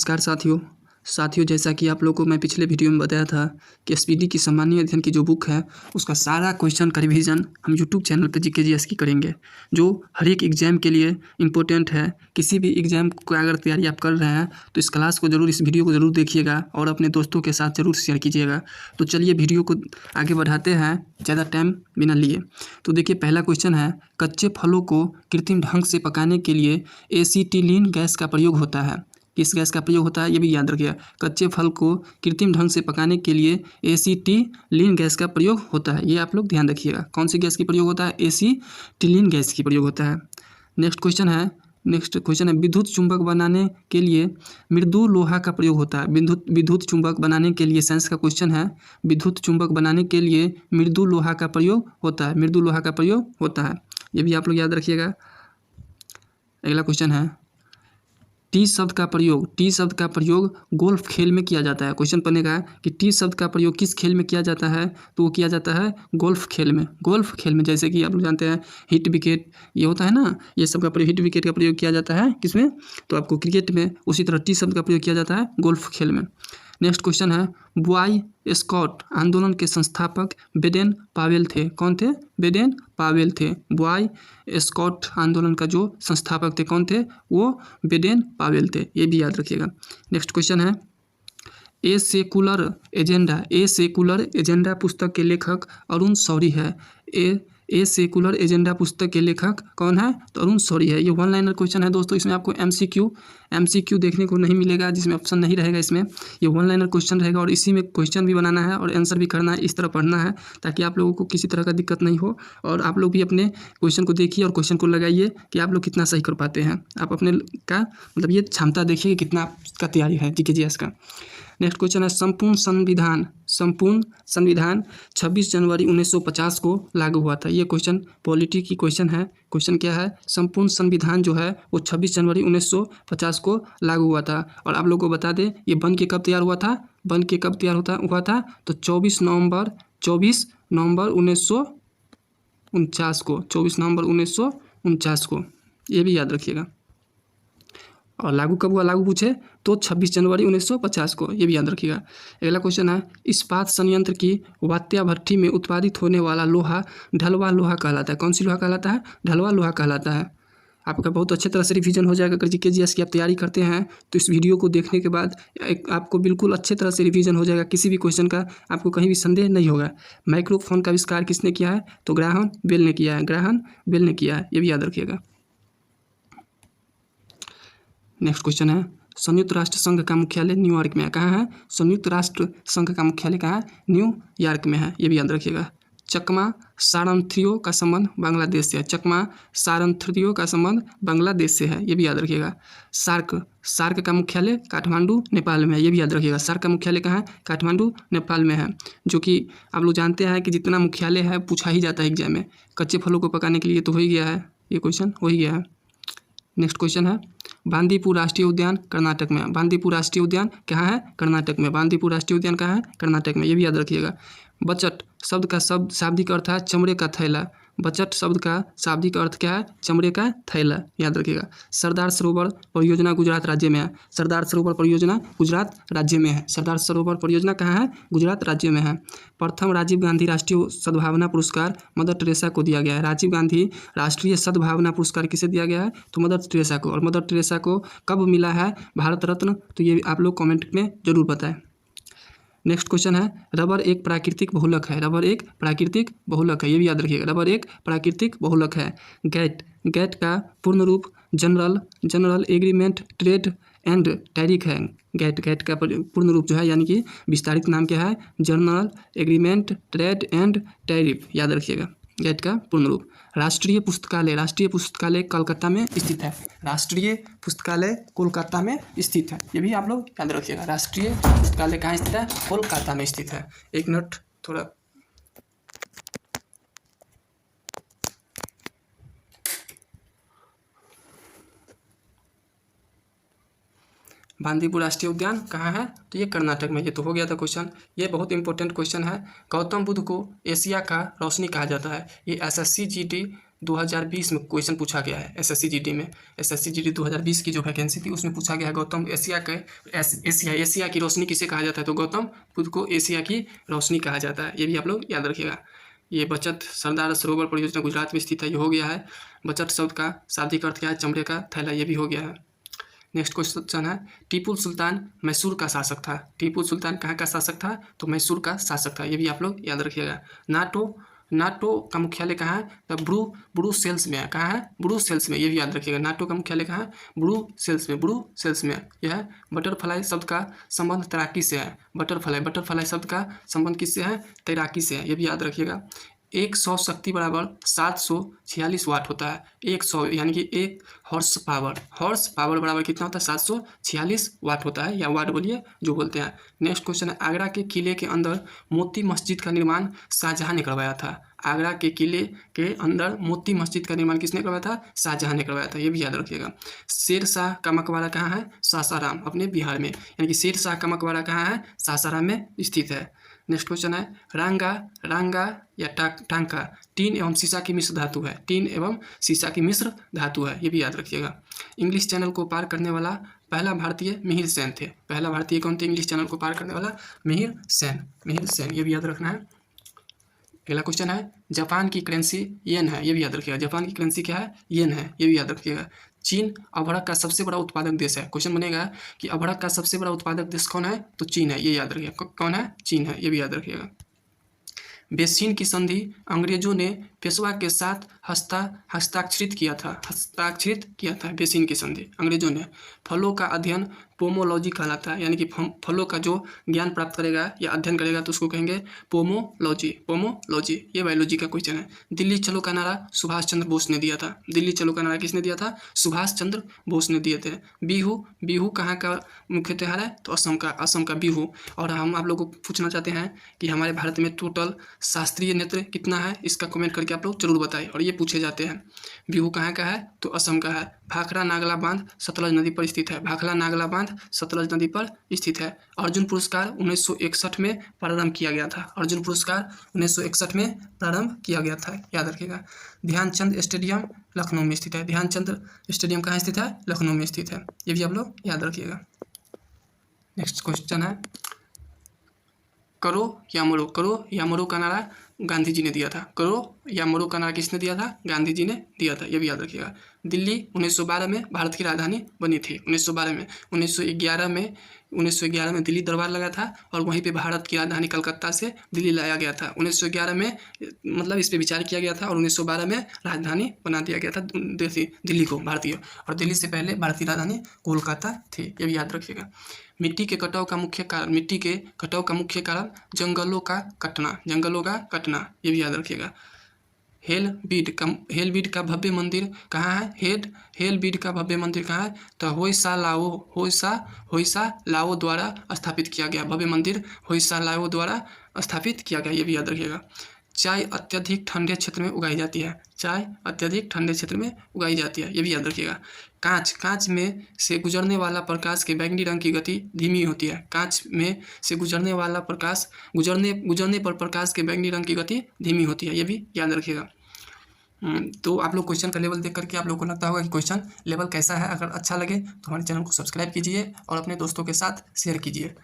नमस्कार साथियों जैसा कि आप लोगों को मैं पिछले वीडियो में बताया था कि एसपीडी की सामान्य अध्ययन की जो बुक है उसका सारा क्वेश्चन का रिवीजन हम यूट्यूब चैनल पर जीके जीएस की करेंगे, जो हर एक एग्जाम के लिए इम्पोर्टेंट है। किसी भी एग्जाम को अगर तैयारी आप कर रहे हैं तो इस क्लास को जरूर, इस वीडियो को ज़रूर देखिएगा और अपने दोस्तों के साथ ज़रूर शेयर कीजिएगा। तो चलिए वीडियो को आगे बढ़ाते हैं ज़्यादा टाइम बिना लिए। तो देखिए, पहला क्वेश्चन है, कच्चे फलों को कृत्रिम ढंग से पकाने के लिए एसीटिलीन गैस का प्रयोग होता है। किस गैस का प्रयोग होता है ये भी याद रखिएगा। कच्चे फल को कृत्रिम ढंग से पकाने के लिए एसीटिलीन गैस का प्रयोग होता है, ये आप लोग ध्यान रखिएगा। कौन सी गैस की प्रयोग होता है? एसीटिलीन गैस की प्रयोग होता है। नेक्स्ट क्वेश्चन है, विद्युत चुंबक बनाने के लिए मृदु लोहा का प्रयोग होता है। विद्युत चुंबक बनाने के लिए, साइंस का क्वेश्चन है, विद्युत चुंबक बनाने के लिए मृदु लोहा का प्रयोग होता है। मृदु लोहा का प्रयोग होता है, ये भी आप लोग याद रखिएगा। अगला क्वेश्चन है, टी शब्द का प्रयोग गोल्फ खेल में किया जाता है। क्वेश्चन पढ़ने का है कि टी शब्द का प्रयोग किस खेल में किया जाता है, तो वो किया जाता है गोल्फ खेल में। गोल्फ खेल में जैसे कि आप लोग जानते हैं हिट विकेट ये होता है ना, ये सब का प्रयोग, हिट विकेट का प्रयोग किया जाता है किसमें, तो आपको क्रिकेट में। उसी तरह टी शब्द का प्रयोग किया जाता है गोल्फ खेल में। नेक्स्ट क्वेश्चन है, बॉय स्काउट आंदोलन के संस्थापक बेडेन पावेल थे। कौन थे? बेडेन पावेल थे। बॉय स्काउट आंदोलन का जो संस्थापक थे कौन थे? वो बेडेन पावेल थे, ये भी याद रखिएगा। नेक्स्ट क्वेश्चन है, ए सेकुलर एजेंडा पुस्तक के लेखक अरुण शौरी है। ए सेकुलर एजेंडा पुस्तक के लेखक कौन है? तो अरुण शौरी है। ये वन लाइनर क्वेश्चन है दोस्तों, इसमें आपको एमसीक्यू देखने को नहीं मिलेगा, जिसमें ऑप्शन नहीं रहेगा। इसमें ये वन लाइनर क्वेश्चन रहेगा और इसी में क्वेश्चन भी बनाना है और आंसर भी करना है, इस तरह पढ़ना है ताकि आप लोगों को किसी तरह का दिक्कत नहीं हो। और आप लोग भी अपने क्वेश्चन को देखिए और क्वेश्चन को लगाइए कि आप लोग कितना सही कर पाते हैं। आप अपने का मतलब ये क्षमता देखिए कि कितना आपका तैयारी है जीके जीएस का। नेक्स्ट क्वेश्चन है, संपूर्ण संविधान 26 जनवरी 1950 को लागू हुआ था। ये क्वेश्चन पॉलिटी की क्वेश्चन है। क्वेश्चन क्या है? संपूर्ण संविधान जो है वो 26 जनवरी 1950 को लागू हुआ था। और आप लोगों को बता दें ये बन के कब तैयार हुआ था? हुआ था तो 24 नवंबर 1949 को, 24 नवंबर 1949 को, ये भी याद रखिएगा। और लागू कब हुआ? लागू पूछे तो 26 जनवरी 1950 को, ये भी याद रखिएगा। अगला क्वेश्चन है, इस्पात संयंत्र की वात्या भट्ठी में उत्पादित होने वाला लोहा ढलवा लोहा कहलाता है। कौन सी लोहा कहलाता है? ढलवा लोहा कहलाता है। आपका बहुत अच्छे तरह से रिवीजन हो जाएगा। अगर जीके जीएस की आप तैयारी करते हैं तो इस वीडियो को देखने के बाद आपको बिल्कुल अच्छे तरह से रिवीजन हो जाएगा। किसी भी क्वेश्चन का आपको कहीं भी संदेह नहीं होगा। माइक्रोफोन का आविष्कार किसने किया है? तो ग्राहम बेल ने किया है, ये भी याद रखिएगा। नेक्स्ट क्वेश्चन है, संयुक्त राष्ट्र संघ का मुख्यालय न्यूयॉर्क में है। कहाँ है? संयुक्त राष्ट्र संघ का मुख्यालय कहाँ है? न्यूयॉर्क में है, ये भी याद रखिएगा। चकमा सारनाथियों का संबंध बांग्लादेश से है। चकमा सारनाथियों का संबंध बांग्लादेश से है, ये भी याद रखिएगा। सार्क का मुख्यालय काठमांडू नेपाल में है, ये भी याद रखिएगा। सार्क का मुख्यालय कहाँ है? काठमांडू नेपाल में है। जो कि आप लोग जानते हैं कि जितना मुख्यालय है पूछा ही जाता है एग्जाम में। कच्चे फलों को पकाने के लिए तो हो ही गया है, ये क्वेश्चन हो ही गया है। नेक्स्ट क्वेश्चन है, बांदीपुर राष्ट्रीय उद्यान कर्नाटक में। बांदीपुर राष्ट्रीय उद्यान कहाँ है? कर्नाटक में। बांदीपुर राष्ट्रीय उद्यान कहाँ है? कर्नाटक में, ये भी याद रखिएगा। बचट शब्द का शाब्दिक अर्थ है चमड़े का थैला। बचट शब्द का शाब्दिक अर्थ क्या है? चमड़े का थैला, याद रखिएगा। सरदार सरोवर परियोजना गुजरात राज्य में है। सरदार सरोवर परियोजना गुजरात राज्य में है। सरदार सरोवर परियोजना कहाँ है? गुजरात राज्य में है। प्रथम राजीव गांधी राष्ट्रीय सद्भावना पुरस्कार मदर टेरेसा को दिया गया है। राजीव गांधी राष्ट्रीय सद्भावना पुरस्कार किसे दिया गया है? तो मदर टेरेसा को। और मदर टेरेसा को कब मिला है भारत रत्न? तो ये आप लोग कमेंट में जरूर बताएं। नेक्स्ट क्वेश्चन है, रबर एक प्राकृतिक बहुलक है। रबर एक प्राकृतिक बहुलक है, ये भी याद रखिएगा। रबर एक प्राकृतिक बहुलक है। गैट का पूर्ण रूप general agreement trade and tariff है। गैट का पूर्ण रूप जो है यानी कि विस्तारित नाम क्या है? General agreement trade and tariff, याद रखिएगा गैट का पूर्ण रूप। राष्ट्रीय पुस्तकालय कोलकाता में स्थित है। राष्ट्रीय पुस्तकालय कोलकाता में स्थित है, ये भी आप लोग याद रखिएगा। राष्ट्रीय पुस्तकालय कहाँ स्थित है? कोलकाता में स्थित है। एक मिनट थोड़ा बांदीपुर राष्ट्रीय उद्यान कहाँ है? तो ये कर्नाटक में। ये तो हो गया था क्वेश्चन। ये बहुत इंपॉर्टेंट क्वेश्चन है। गौतम बुद्ध को एशिया का रोशनी कहा जाता है। ये SSCGT 2020 में क्वेश्चन पूछा गया है एसएससी जीडी में। एसएससी जीडी 2020 की जो वैकेंसी थी उसमें पूछा गया है गौतम एशिया की रोशनी किसे कहा जाता है, तो गौतम बुद्ध को एशिया की रोशनी कहा जाता है। ये भी आप लोग याद रखिएगा। ये बचत सरदार सरोवर परियोजना गुजरात में स्थित है, ये हो गया है। बचत शब्द का शाब्दिक अर्थ क्या है, चमड़े का थैला, ये भी हो गया है। नेक्स्ट क्वेश्चन है, टीपू सुल्तान मैसूर का शासक था। टीपू सुल्तान कहाँ का शासक था, तो मैसूर का शासक था। ये भी आप लोग याद रखिएगा। नाटो का मुख्यालय कहाँ है, तो ब्रुसेल्स में है। कहाँ है, ब्रुसेल्स में, ये भी याद रखिएगा। नाटो का मुख्यालय कहाँ है, ब्रुसेल्स में। यह है। बटरफ्लाई शब्द का संबंध तैराकी से है। बटरफ्लाई शब्द का संबंध किससे है, तैराकी से है। ये भी याद रखिएगा। 100 शक्ति बराबर 746 वाट होता है। 100 यानी कि 1 हॉर्स पावर बराबर कितना होता है, 746 वाट होता है, या वाट बोलिए जो बोलते हैं। नेक्स्ट क्वेश्चन है, आगरा के किले के अंदर मोती मस्जिद का निर्माण शाहजहां ने करवाया था। आगरा के किले के अंदर मोती मस्जिद का निर्माण किसने करवाया था, शाहजहां ने करवाया था। ये भी याद रखिएगा। शेर शाह का मकबरा कहाँ है, सासाराम, अपने बिहार में, यानी कि शेर शाह का मकबरा कहाँ है, सासाराम में स्थित है। नेक्स्ट क्वेश्चन है, रांगा या टांका टीन एवं सीसा की मिश्र धातु है। टीन एवं सीसा की मिश्र धातु है, ये भी याद रखिएगा। इंग्लिश चैनल को पार करने वाला पहला भारतीय मिहिर सेन थे। पहला भारतीय कौन थे इंग्लिश चैनल को पार करने वाला, मिहिर सेन, ये भी याद रखना है। अगला क्वेश्चन है, जापान की करेंसी येन है। ये भी याद रखिएगा। जापान की करेंसी क्या है, येन है, ये भी याद रखिएगा। चीन अभड़क का सबसे बड़ा उत्पादक देश है। क्वेश्चन बनेगा कि अभड़क का सबसे बड़ा उत्पादक देश कौन है, तो चीन है, ये याद रखिएगा। कौन है, चीन है, ये भी याद रखिएगा। बेसिन की संधि अंग्रेजों ने पेशवा के साथ हस्ताक्षरित किया था। बेसिन की संधि अंग्रेजों ने। फलों का अध्ययन पोमोलॉजी कहलाता है, यानी कि फलों का जो ज्ञान प्राप्त करेगा या अध्ययन करेगा तो उसको कहेंगे पोमोलॉजी। ये बायोलॉजी का क्वेश्चन है। दिल्ली चलो का नारा सुभाष चंद्र बोस ने दिया था। दिल्ली चलो का नारा किसने दिया था, सुभाष चंद्र बोस ने दिए थे। बिहू कहाँ का मुख्य त्यौहार है, तो असम का बिहू। और हम आप लोगों को पूछना चाहते हैं कि हमारे भारत में टोटल शास्त्रीय नृत्य कितना है, इसका कमेंट करके आप लोग जरूर बताएं। और ये पूछे जाते हैं। बिहू कहाँ का है, तो असम का है। भाखड़ा नागला बांध सतलज नदी पर स्थित है। भाखड़ा नागला बांध सतलज नदी पर स्थित है। अर्जुन पुरस्कार 1961 में प्रारंभ किया गया था। अर्जुन पुरस्कार 1961 में प्रारंभ किया गया था, याद रखिएगा। ध्यानचंद स्टेडियम लखनऊ में स्थित है। ध्यानचंद स्टेडियम कहाँ स्थित है, लखनऊ में स्थित है, ये भी आप लोग याद रखिएगा। नेक्स्ट क्वेश्चन है, करो या मरो का नारा गांधी जी ने दिया था। करो या मरो का नारा किसने दिया था, गांधी जी ने दिया था, ये भी याद रखिएगा। दिल्ली 1912 में भारत की राजधानी बनी थी। 1912 में 1911 में दिल्ली दरबार लगा था और वहीं पे भारत की राजधानी कलकत्ता से दिल्ली लाया गया था। 1911 में मतलब इस पे विचार किया गया था और 1912 में राजधानी बना दिया गया था दिल्ली को, भारतीय। और दिल्ली से पहले भारतीय राजधानी कोलकाता थी, ये भी याद रखिएगा। मिट्टी के कटाव का मुख्य कारण जंगलों का कटना, ये भी याद रखिएगा। हेलबीड का भव्य मंदिर कहाँ है, हेलबीड का भव्य मंदिर कहाँ है, तो होइसा लाओ द्वारा स्थापित किया गया। भव्य मंदिर होइसा लाओ द्वारा स्थापित किया गया, ये भी याद रखिएगा। चाय अत्यधिक ठंडे क्षेत्र में उगाई जाती है। चाय अत्यधिक ठंडे क्षेत्र में उगाई जाती है, ये भी याद रखिएगा। कांच में से गुजरने वाला प्रकाश के बैंगनी रंग की गति धीमी होती है। कांच में से गुजरने वाला प्रकाश गुजरने पर प्रकाश के बैंगनी रंग की गति धीमी होती है, ये भी याद रखिएगा। तो आप लोग क्वेश्चन का लेवल देख करके आप लोग को लगता होगा कि क्वेश्चन लेवल कैसा है। अगर अच्छा लगे तो हमारे चैनल को सब्सक्राइब कीजिए और अपने दोस्तों के साथ शेयर कीजिए,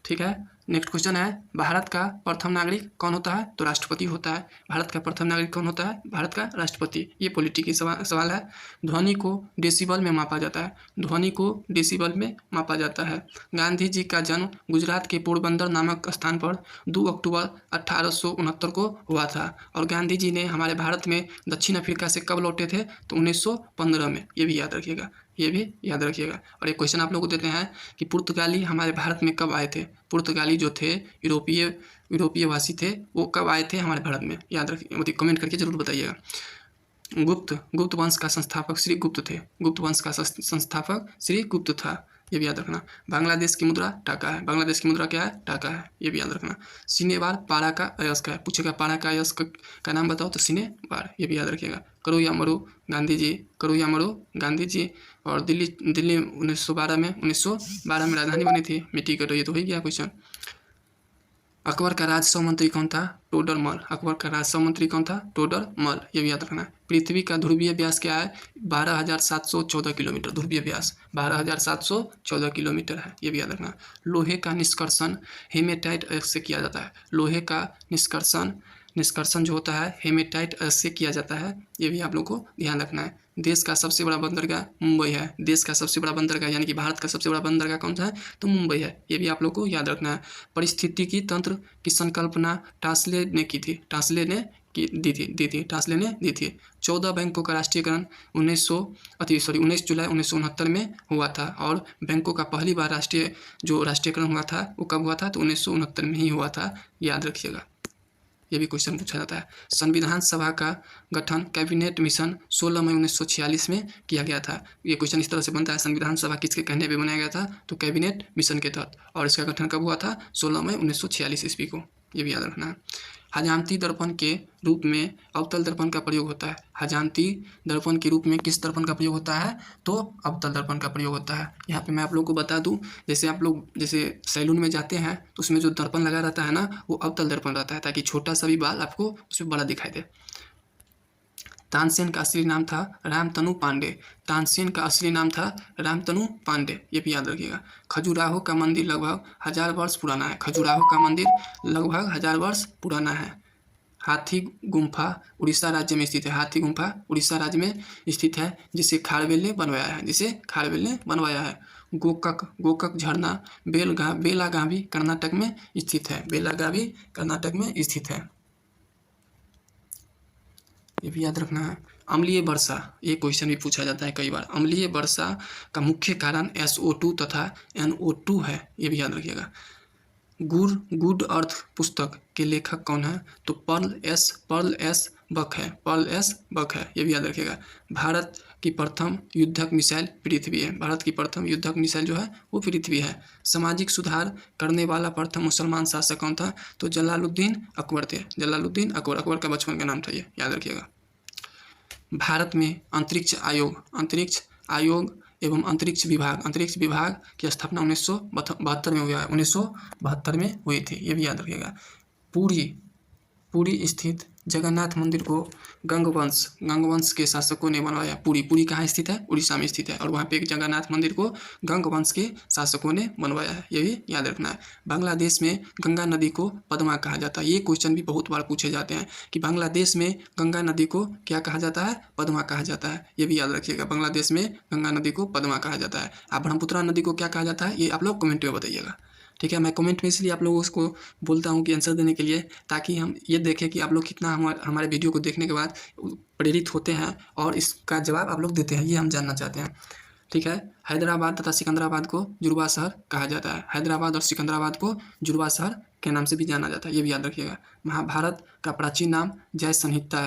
ठीक है। नेक्स्ट क्वेश्चन है, भारत का प्रथम नागरिक कौन होता है, तो राष्ट्रपति होता है। भारत का प्रथम नागरिक कौन होता है, भारत का राष्ट्रपति। ये पॉलिटी की सवाल है। ध्वनि को डेसिबल में मापा जाता है। ध्वनि को डेसिबल में मापा जाता है। गांधी जी का जन्म गुजरात के पोरबंदर नामक स्थान पर 2 अक्टूबर 1869 को हुआ था। और गांधी जी ने हमारे भारत में दक्षिण अफ्रीका से कब लौटे थे, तो 1915 में, ये भी याद रखिएगा, ये भी याद रखिएगा। और एक क्वेश्चन आप लोग को देते हैं कि पुर्तगाली हमारे भारत में कब आए थे। पुर्तगाली जो थे यूरोपीय वासी थे, वो कब आए थे हमारे भारत में, याद रखिए, मतलब कमेंट करके जरूर बताइएगा। गुप्त वंश का संस्थापक श्री गुप्त थे। गुप्त वंश का संस्थापक श्री गुप्त था, ये भी याद रखना। बांग्लादेश की मुद्रा टाका है। बांग्लादेश की मुद्रा क्या है, टाका है, ये भी याद रखना। सिनेबार पारा का अयस्क है। पूछेगा पारा का अयस्क का नाम बताओ, तो सिनेबार, ये भी याद रखिएगा। करो या मरो गांधी जी। और दिल्ली 1912 में राजधानी बनी थी। मिट्टी कटो, ये तो हो ही गया क्वेश्चन। अकबर का राजस्व मंत्री कौन था? टोडरमल। अकबर का राजस्व मंत्री कौन था? टोडरमल। ये भी याद रखना है। पृथ्वी का ध्रुवीय व्यास क्या है? 12,714 किलोमीटर। ध्रुवीय व्यास 12,714 किलोमीटर है, ये भी याद रखना। लोहे का निष्कर्षण हेमेटाइट से किया जाता है। लोहे का निष्कर्षण जो होता है हेमेटाइट से किया जाता है, ये भी आप लोग को ध्यान रखना है। देश का सबसे बड़ा बंदरगाह मुंबई है। देश का सबसे बड़ा बंदरगाह यानी कि भारत का सबसे बड़ा बंदरगाह कौन सा है? तो मुंबई है, ये भी आप लोग को याद रखना है। पारिस्थितिकी तंत्र की संकल्पना टास्ले ने की थी। टास्ले ने दी थी। 14 बैंकों का राष्ट्रीयकरण 19 जुलाई 1969 में हुआ था। और बैंकों का पहली बार राष्ट्रीयकरण हुआ था वो कब हुआ था? तो 1969 में ही हुआ था, याद रखिएगा। ये भी क्वेश्चन पूछा जाता है। संविधान सभा का गठन कैबिनेट मिशन 16 मई 1946 में किया गया था। ये क्वेश्चन इस तरह से बनता है, संविधान सभा किसके कहने पे बनाया गया था? तो कैबिनेट मिशन के तहत। और इसका गठन कब हुआ था? 16 मई 1946 ईस्वी को, ये भी याद रखना है। हजामती दर्पण के रूप में अवतल दर्पण का प्रयोग होता है। हजामती दर्पण के रूप में किस दर्पण का प्रयोग होता है? तो अवतल दर्पण का प्रयोग होता है। यहाँ पे मैं आप लोगों को बता दूं, जैसे आप लोग सैलून में जाते हैं तो उसमें जो दर्पण लगा रहता है ना, वो अवतल दर्पण रहता है, ताकि छोटा सा भी बाल आपको उसमें बड़ा दिखाई दे। तानसेन का असली नाम था रामतनु पांडे। तानसेन का असली नाम था रामतनु पांडे, ये भी याद रखिएगा। खजुराहो का मंदिर लगभग 1000 वर्ष पुराना है। खजुराहो का मंदिर लगभग 1000 वर्ष पुराना है। हाथी गुम्फा उड़ीसा राज्य में स्थित है। हाथी गुम्फा उड़ीसा राज्य में स्थित है, जिसे खारवेल ने बनवाया है। गोकक झरना बेलागावी कर्नाटक में स्थित है। बेलागावी कर्नाटक में स्थित है, ये भी याद रखना है। अम्लीय वर्षा, ये क्वेश्चन भी पूछा जाता है कई बार। अम्लीय वर्षा का मुख्य कारण SO2 तथा NO2 है, ये भी याद रखिएगा। गुड अर्थ पुस्तक के लेखक कौन है? तो पर्ल एस बक है, ये भी याद रखिएगा। भारत की प्रथम युद्धक मिसाइल पृथ्वी है। भारत की प्रथम युद्धक मिसाइल जो है वो पृथ्वी है। सामाजिक सुधार करने वाला प्रथम मुसलमान शासक कौन था? तो जलालुद्दीन अकबर थे। जलालुद्दीन अकबर का बचपन का नाम था, ये याद रखिएगा। भारत में अंतरिक्ष आयोग एवं अंतरिक्ष विभाग की स्थापना 1972 में हुआ है। 1972 में हुई थी, ये भी याद रखिएगा। पुरी स्थित जगन्नाथ मंदिर को गंगवंश के शासकों ने बनवाया। पुरी कहाँ स्थित है? उड़ीसा में स्थित है। और वहाँ पे एक जगन्नाथ मंदिर को गंगवंश के शासकों ने बनवाया है, ये भी याद रखना है। बांग्लादेश में गंगा नदी को पद्मा कहा जाता है। ये क्वेश्चन भी बहुत बार पूछे जाते हैं कि बांग्लादेश में गंगा नदी को क्या कहा जाता है? पद्मा कहा जाता है, ये भी याद रखिएगा। बांग्लादेश में गंगा नदी को पद्मा कहा जाता है। अब ब्रह्मपुत्र नदी को क्या कहा जाता है? ये आप लोग कमेंट में बताइएगा, ठीक है। मैं कमेंट में इसलिए आप लोगों को बोलता हूँ कि आंसर देने के लिए, ताकि हम ये देखें कि आप लोग कितना हमारे वीडियो को देखने के बाद प्रेरित होते हैं और इसका जवाब आप लोग देते हैं, ये हम जानना चाहते हैं, ठीक है। हैदराबाद तथा सिकंदराबाद को जुड़वा शहर कहा जाता है। हैदराबाद और सिकंदराबाद को जुड़वा शहर के नाम से भी जाना जाता है, ये भी याद रखिएगा। महाभारत का प्राचीन नाम जय संहिता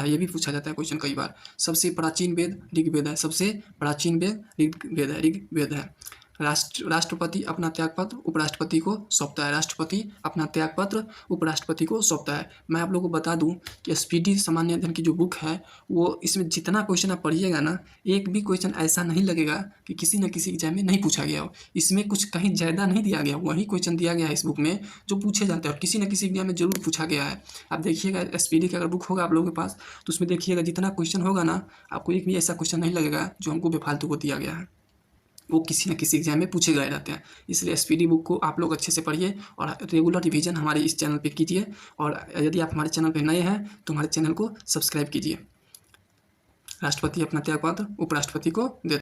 है, ये भी पूछा जाता है क्वेश्चन कई बार। सबसे प्राचीन वेद ऋग्वेद है। सबसे प्राचीन वेद ऋग्वेद है। राष्ट्रपति अपना त्यागपत्र उपराष्ट्रपति को सौंपता है। राष्ट्रपति अपना त्यागपत्र उपराष्ट्रपति को सौंपता है। मैं आप लोगों को बता दूं कि SPD सामान्य अध्ययन की जो बुक है, वो इसमें जितना क्वेश्चन आप पढ़िएगा ना, एक भी क्वेश्चन ऐसा नहीं लगेगा कि किसी न किसी एग्जाम में नहीं पूछा गया हो। इसमें कुछ कहीं ज़्यादा नहीं दिया गया, वही क्वेश्चन दिया गया है इस बुक में जो पूछे जाते हैं और किसी न किसी एग्जाम में जरूर पूछा गया है। आप देखिएगा SPD का अगर बुक होगा आप लोगों के पास, तो उसमें देखिएगा जितना क्वेश्चन होगा ना, आपको एक भी ऐसा क्वेश्चन नहीं लगेगा जो हमको बेफालतू को दिया गया है। वो किसी न किसी एग्जाम में पूछे गए रहते हैं। इसलिए SPD बुक को आप लोग अच्छे से पढ़िए और रेगुलर रिवीजन हमारे इस चैनल पे कीजिए। और यदि आप हमारे चैनल पे नए हैं तो हमारे चैनल को सब्सक्राइब कीजिए। राष्ट्रपति अपना त्यागपत्र उपराष्ट्रपति को देते